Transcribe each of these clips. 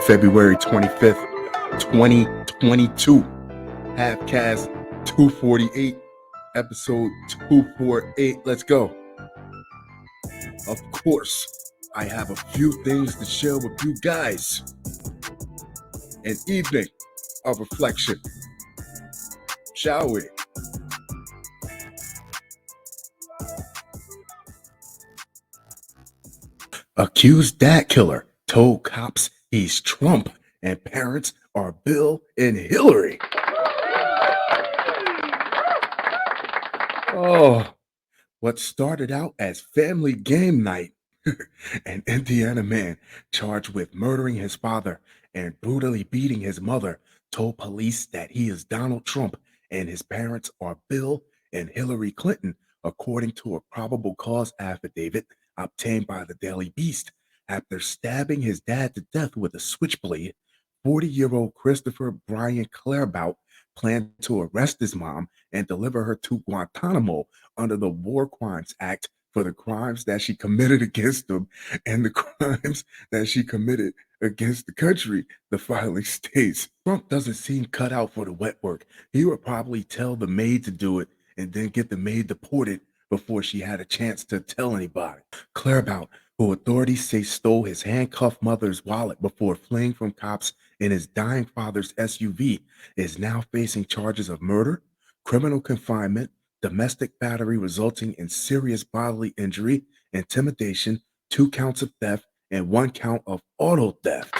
February 25th, 2022. Halfcast 248, episode 248. Let's go. Of course, I have a few things to share with you guys. An evening of reflection. Shall we? Accused dad killer told cops he's Trump and parents are Bill and Hillary. Oh, what started out as family game night. An Indiana man charged with murdering his father and brutally beating his mother told police that he is Donald Trump and his parents are Bill and Hillary Clinton, according to a probable cause affidavit obtained by the Daily Beast. After stabbing his dad to death with a switchblade, 40-year-old Christopher Brian Clairbout planned to arrest his mom and deliver her to Guantanamo under the War Crimes Act for the crimes that she committed against him and the crimes that she committed against the country, the filing states. Trump doesn't seem cut out for the wet work. He would probably tell the maid to do it and then get the maid deported before she had a chance to tell anybody. Clairbout, who authorities say stole his handcuffed mother's wallet before fleeing from cops in his dying father's SUV, is now facing charges of murder, criminal confinement, domestic battery resulting in serious bodily injury, intimidation, 2 counts of theft, and 1 count of auto theft.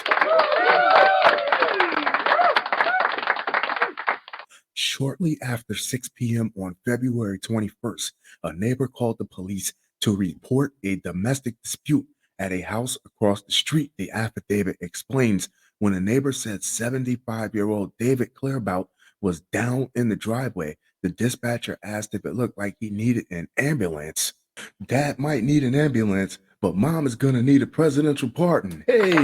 Shortly after 6 p.m. on February 21st, a neighbor called the police to report a domestic dispute at a house across the street. The affidavit explains when a neighbor said 75-year-old David Clairbout was down in the driveway, the dispatcher asked if it looked like he needed an ambulance. Dad might need an ambulance, but mom is going to need a presidential pardon. Hey!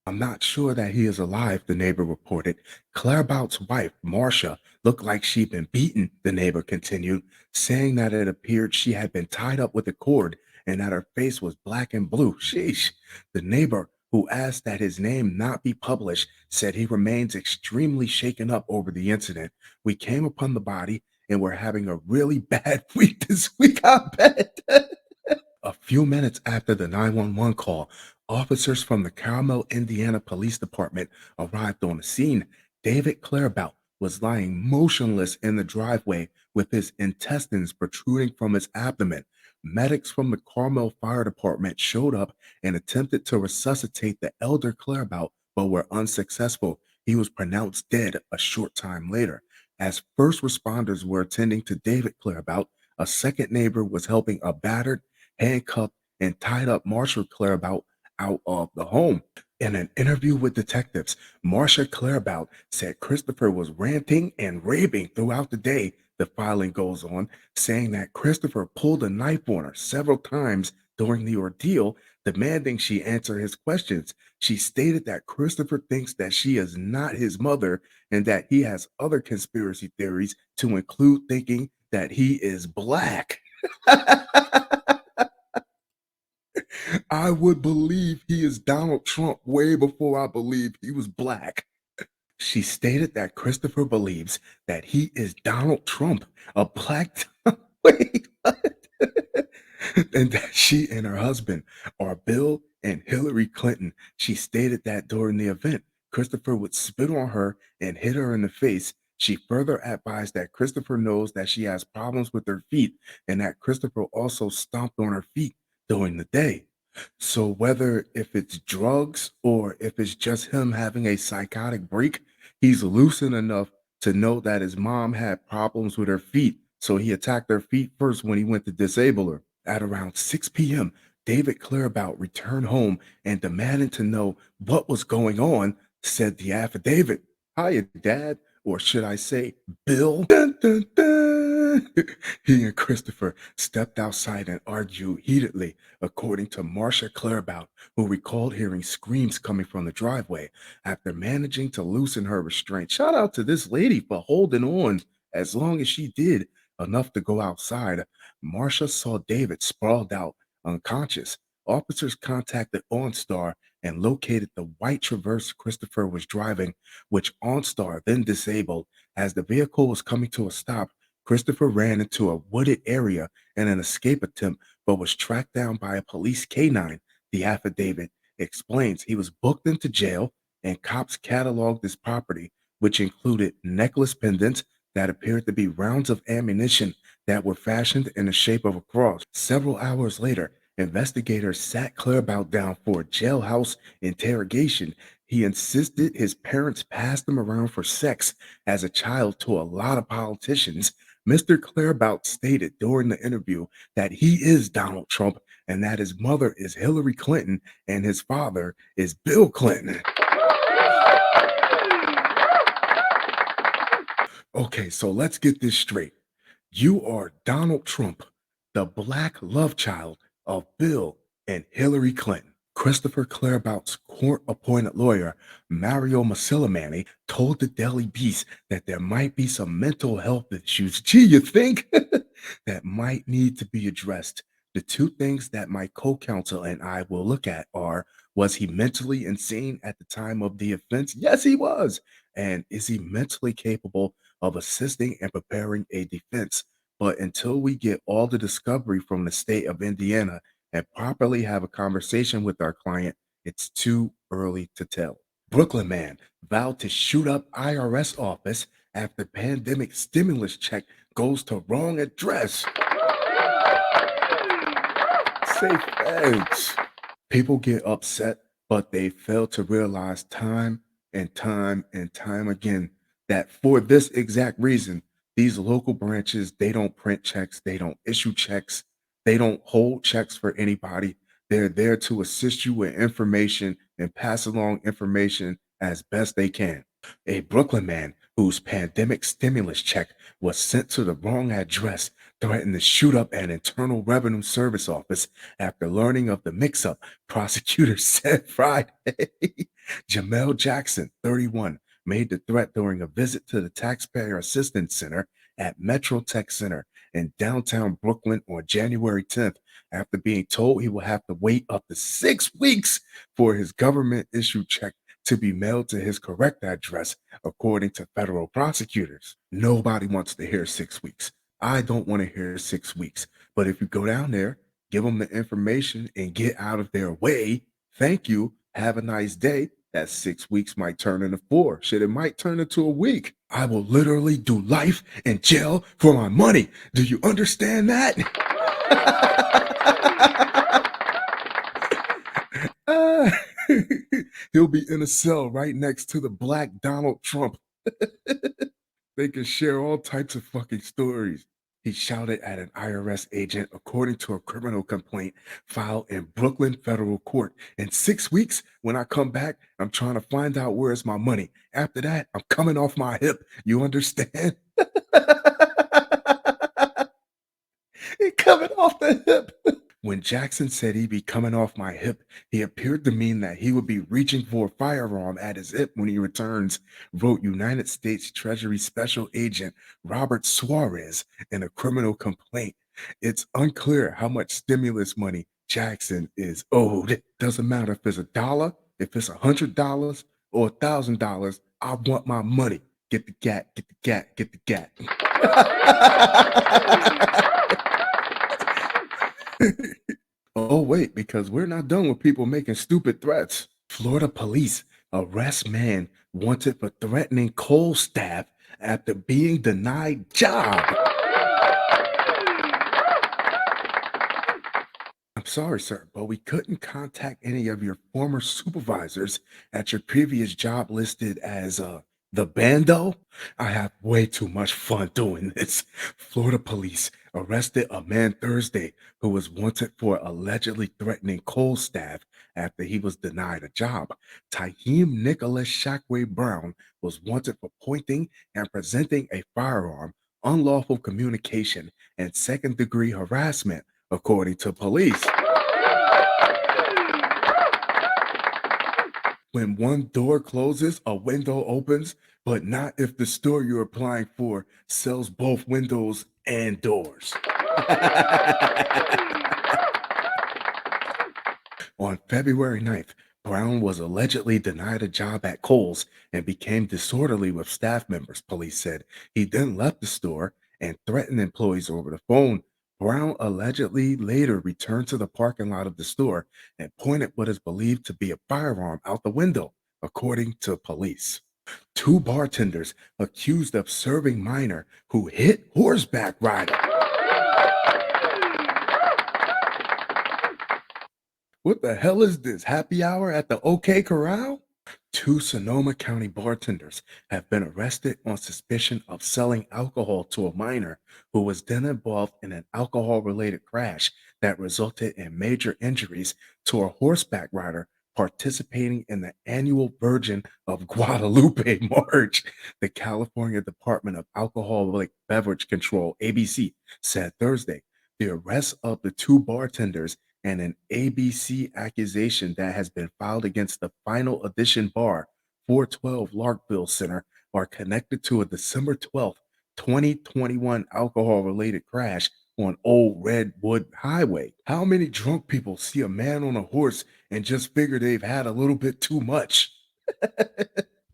I'm not sure that he is alive, the neighbor reported. Clairbout's wife, Marcia, looked like she'd been beaten, the neighbor continued, saying that it appeared she had been tied up with a cord and that her face was black and blue. Sheesh. The neighbor, who asked that his name not be published, said he remains extremely shaken up over the incident. We came upon the body and we're having a really bad week this week. I bet. A few minutes after the 911 call, officers from the Carmel, Indiana Police Department arrived on the scene. David Clairbout was lying motionless in the driveway with his intestines protruding from his abdomen. Medics from the Carmel Fire Department showed up and attempted to resuscitate the elder Clairbout, but were unsuccessful. He was pronounced dead a short time later. As first responders were attending to David Clairbout, a second neighbor was helping a battered, handcuffed, and tied up Marcia Clairbout out of the home. In an interview with detectives, Marcia Clairbout said Christopher was ranting and raving throughout the day. The filing goes on, saying that Christopher pulled a knife on her several times during the ordeal, demanding she answer his questions. She stated that Christopher thinks that she is not his mother and that he has other conspiracy theories, to include thinking that he is black. I would believe he is Donald Trump way before I believe he was black. She stated that Christopher believes that he is Donald Trump, a black. Wait, what? And that she and her husband are Bill and Hillary Clinton. She stated that during the event, Christopher would spit on her and hit her in the face. She further advised that Christopher knows that she has problems with her feet and that Christopher also stomped on her feet during the day. So whether if it's drugs or if it's just him having a psychotic break, he's lucid enough to know that his mom had problems with her feet. So he attacked her feet first when he went to disable her. At around 6 p.m., David Clairbout returned home and demanded to know what was going on, said the affidavit. Hiya, Dad, or should I say, Bill? Dun, dun, dun. He and Christopher stepped outside and argued heatedly, according to Marcia Clairbout, who recalled hearing screams coming from the driveway. After managing to loosen her restraint, shout out to this lady for holding on as long as she did, enough to go outside. Marcia saw David sprawled out, unconscious. officers contacted OnStar and located the white Traverse Christopher was driving, which OnStar then disabled. As the vehicle was coming to a stop, Christopher ran into a wooded area in an escape attempt, but was tracked down by a police canine. The affidavit explains he was booked into jail, and cops cataloged his property, which included necklace pendants that appeared to be rounds of ammunition that were fashioned in the shape of a cross. Several hours later, investigators sat Clairbout down for a jailhouse interrogation. He insisted his parents passed him around for sex as a child to a lot of politicians. Mr. Clairbout stated during the interview that he is Donald Trump and that his mother is Hillary Clinton and his father is Bill Clinton. Okay, so let's get this straight. You are Donald Trump, the black love child of Bill and Hillary Clinton. Christopher Clairbout's court-appointed lawyer, Mario Masillamani, told the Daily Beast that there might be some mental health issues, gee, you think, that might need to be addressed. The two things that my co-counsel and I will look at are, was he mentally insane at the time of the offense? Yes, he was. And is he mentally capable of assisting and preparing a defense? But until we get all the discovery from the state of Indiana and properly have a conversation with our client, it's too early to tell. Brooklyn man vowed to shoot up IRS office after pandemic stimulus check goes to wrong address. Say thanks. People get upset, but they fail to realize time and time and time again that for this exact reason, these local branches, they don't print checks, they don't issue checks, they don't hold checks for anybody. They're there to assist you with information and pass along information as best they can. A Brooklyn man whose pandemic stimulus check was sent to the wrong address threatened to shoot up an Internal Revenue Service office after learning of the mix-up, prosecutors said Friday. Jamel Jackson, 31, made the threat during a visit to the Taxpayer Assistance Center at Metro Tech Center in downtown Brooklyn on January 10th after being told he will have to wait up to 6 weeks for his government-issued check to be mailed to his correct address, according to federal prosecutors. Nobody wants to hear 6 weeks. I don't want to hear 6 weeks. But if you go down there, give them the information and get out of their way, thank you, have a nice day. That 6 weeks might turn into four. Shit, it might turn into a week. I will literally do life in jail for my money. Do you understand that? Ah, he'll be in a cell right next to the black Donald Trump. They can share all types of fucking stories. He shouted at an IRS agent, according to a criminal complaint filed in Brooklyn federal court. In 6 weeks, when I come back, I'm trying to find out where's my money. After that, I'm coming off my hip. You understand? He coming off the hip. When Jackson said he'd be coming off my hip, he appeared to mean that he would be reaching for a firearm at his hip when he returns, wrote United States Treasury Special Agent Robert Suarez in a criminal complaint. It's unclear how much stimulus money Jackson is owed. Doesn't matter if it's a dollar, if it's $100 or $1,000, I want my money. Get the gat, get the gat, get the gat. Oh, wait, because we're not done with people making stupid threats. Florida police arrest man wanted for threatening Kohls staff after being denied job. I'm sorry, sir, but we couldn't contact any of your former supervisors at your previous job listed as the bando. I have way too much fun doing this. Florida police arrested a man Thursday who was wanted for allegedly threatening coal staff after he was denied a job. Taheem Nicholas Shackway Brown was wanted for pointing and presenting a firearm, unlawful communication, and second-degree harassment, according to police. When one door closes, a window opens, but not if the store you're applying for sells both windows and doors. On February 9th, Brown was allegedly denied a job at Kohls and became disorderly with staff members, police said. He then left the store and threatened employees over the phone. Brown allegedly later returned to the parking lot of the store and pointed what is believed to be a firearm out the window, according to police. Two bartenders accused of serving minor who hit horseback rider. What the hell is this? Happy hour at the OK Corral? Two Sonoma County bartenders have been arrested on suspicion of selling alcohol to a minor who was then involved in an alcohol related crash that resulted in major injuries to a horseback rider participating in the annual Virgin of Guadalupe March. The California Department of Alcoholic Beverage Control, ABC, said Thursday. The arrest of the two bartenders and an ABC accusation that has been filed against the Final Edition Bar, 412 Larkville Center, are connected to a December 12th, 2021 alcohol related crash on Old Redwood Highway. How many drunk people see a man on a horse and just figure they've had a little bit too much?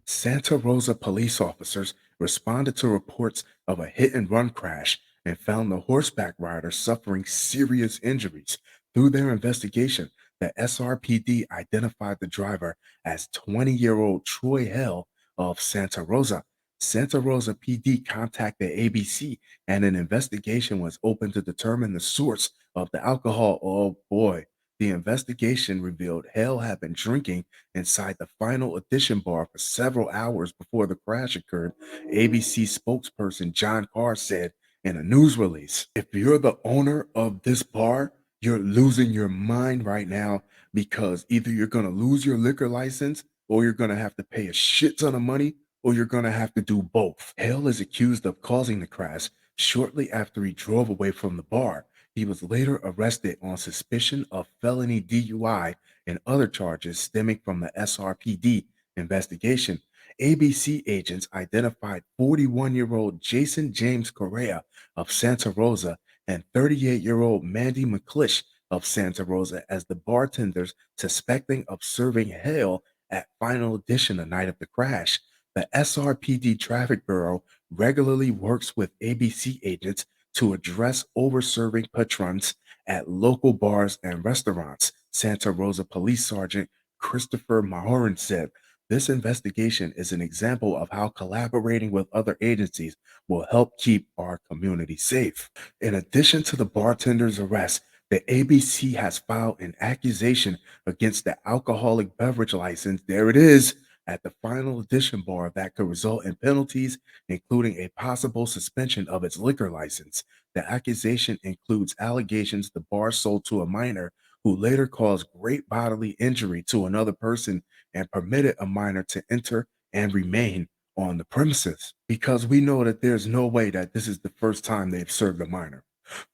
Santa Rosa police officers responded to reports of a hit and run crash and found the horseback rider suffering serious injuries. Through their investigation, the SRPD identified the driver as 20-year-old Troy Hell of Santa Rosa. Santa Rosa PD contacted ABC and an investigation was opened to determine the source of the alcohol. Oh boy. The investigation revealed Hale had been drinking inside the Final Edition bar for several hours before the crash occurred, ABC spokesperson John Carr said in a news release. If you're the owner of this bar, you're losing your mind right now because either you're going to lose your liquor license or you're going to have to pay a shit ton of money or you're going to have to do both. Hale is accused of causing the crash shortly after he drove away from the bar. He was later arrested on suspicion of felony DUI and other charges stemming from the SRPD investigation. ABC agents identified 41-year-old Jason James Correa of Santa Rosa and 38-year-old Mandy McClish of Santa Rosa as the bartenders suspecting of serving Hale at Final Edition the night of the crash. The SRPD Traffic Bureau regularly works with ABC agents to address over-serving patrons at local bars and restaurants, Santa Rosa Police Sergeant Christopher Mahoran said. This investigation is an example of how collaborating with other agencies will help keep our community safe. In addition to the bartender's arrest, the ABC has filed an accusation against the alcoholic beverage license. There it is at the Final Edition bar that could result in penalties, including a possible suspension of its liquor license. The accusation includes allegations the bar sold to a minor who later caused great bodily injury to another person and permitted a minor to enter and remain on the premises. Because we know that there's no way that this is the first time they've served a minor.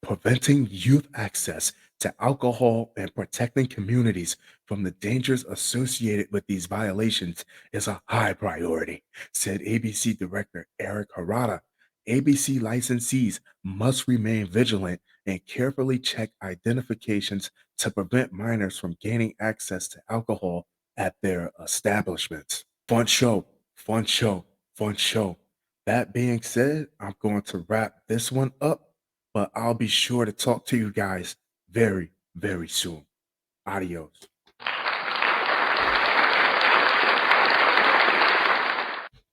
Preventing youth access to alcohol and protecting communities from the dangers associated with these violations is a high priority, said ABC Director Eric Harada. ABC licensees must remain vigilant and carefully check identifications to prevent minors from gaining access to alcohol at their establishments. Fun show, fun show, fun show. That being said, I'm going to wrap this one up, but I'll be sure to talk to you guys very, very soon. Adios.